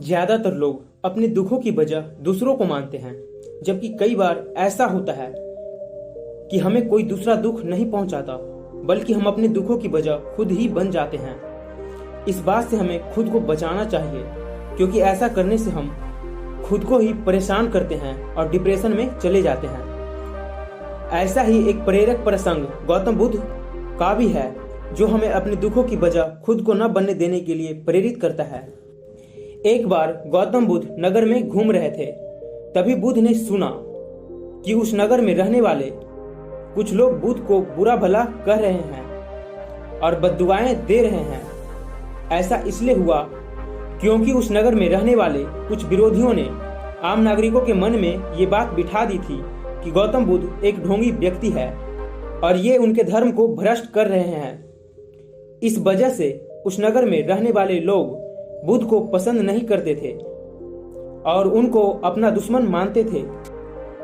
ज्यादातर लोग अपने दुखों की वजह दूसरों को मानते हैं, जबकि कई बार ऐसा होता है कि हमें कोई दूसरा दुख नहीं पहुंचाता, बल्कि हम अपने दुखों की वजह खुद ही बन जाते हैं। इस बात से हमें खुद को बचाना चाहिए, क्योंकि ऐसा करने से हम खुद को ही परेशान करते हैं और डिप्रेशन में चले जाते हैं। ऐसा ही एक प्रेरक प्रसंग गौतम बुद्ध का भी है, जो हमें अपने दुखों की वजह खुद को न बनने देने के लिए प्रेरित करता है। एक बार गौतम बुद्ध नगर में घूम रहे थे। तभी बुद्ध ने सुना कि उस नगर में रहने वाले कुछ लोग बुद्ध को बुरा भला कह रहे हैं और बद्दुआएं दे रहे हैं। ऐसा इसलिए हुआ क्योंकि उस नगर में रहने वाले कुछ विरोधियों ने आम नागरिकों के मन में ये बात बिठा दी थी कि गौतम बुद्ध एक ढोंगी व्यक्ति है और ये उनके धर्म को भ्रष्ट कर रहे हैं। इस वजह से उस नगर में रहने वाले लोग बुद्ध को पसंद नहीं करते थे और उनको अपना दुश्मन मानते थे।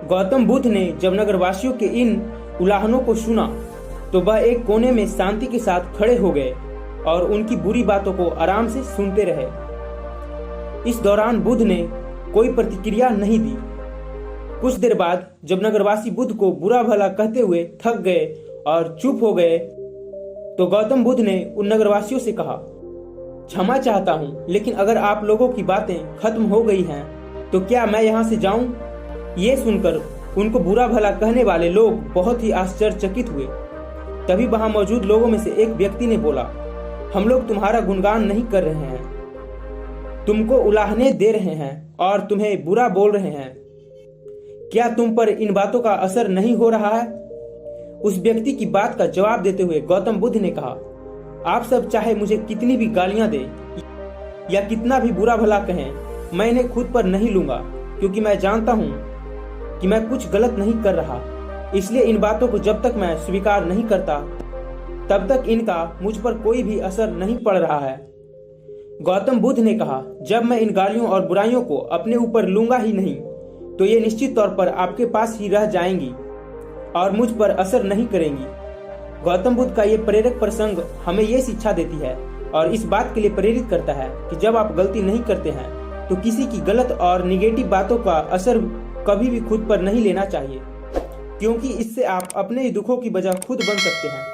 गौतम बुद्ध ने जब नगरवासियों के इन उलाहनों को सुना तो वह एक कोने में शांति के साथ खड़े हो गए और उनकी बुरी बातों को आराम से सुनते रहे। इस दौरान बुद्ध ने कोई प्रतिक्रिया नहीं दी। कुछ देर बाद जब नगरवासी बुद्ध को बुरा भला कहते हुए थक गए और चुप हो गए, तो गौतम बुद्ध ने उन नगरवासियों से कहा, क्षमा चाहता हूँ, लेकिन अगर आप लोगों की बातें खत्म हो गई हैं तो क्या मैं यहाँ से जाऊं? ये सुनकर उनको बुरा भला कहने वाले लोग बहुत ही आश्चर्यचकित हुए। तभी वहां मौजूद लोगों में से एक व्यक्ति ने बोला, हम लोग तुम्हारा गुणगान नहीं कर रहे हैं, तुमको उलाहने दे रहे हैं और तुम्हें बुरा बोल रहे हैं। क्या तुम पर इन बातों का असर नहीं हो रहा है? उस व्यक्ति की बात का जवाब देते हुए गौतम बुद्ध ने कहा, आप सब चाहे मुझे कितनी भी गालियां दें या कितना भी बुरा भला कहें, मैं इन्हें खुद पर नहीं लूंगा, क्योंकि मैं जानता हूं कि मैं कुछ गलत नहीं कर रहा। इसलिए इन बातों को जब तक मैं स्वीकार नहीं करता तब तक इनका मुझ पर कोई भी असर नहीं पड़ रहा है। गौतम बुद्ध ने कहा, जब मैं इन गालियों और बुराइयों को अपने ऊपर लूंगा ही नहीं तो ये निश्चित तौर पर आपके पास ही रह जाएंगी और मुझ पर असर नहीं करेंगी। गौतम बुद्ध का ये प्रेरक प्रसंग हमें ये शिक्षा देती है और इस बात के लिए प्रेरित करता है कि जब आप गलती नहीं करते हैं तो किसी की गलत और निगेटिव बातों का असर कभी भी खुद पर नहीं लेना चाहिए, क्योंकि इससे आप अपने ही दुखों की वजह खुद बन सकते हैं।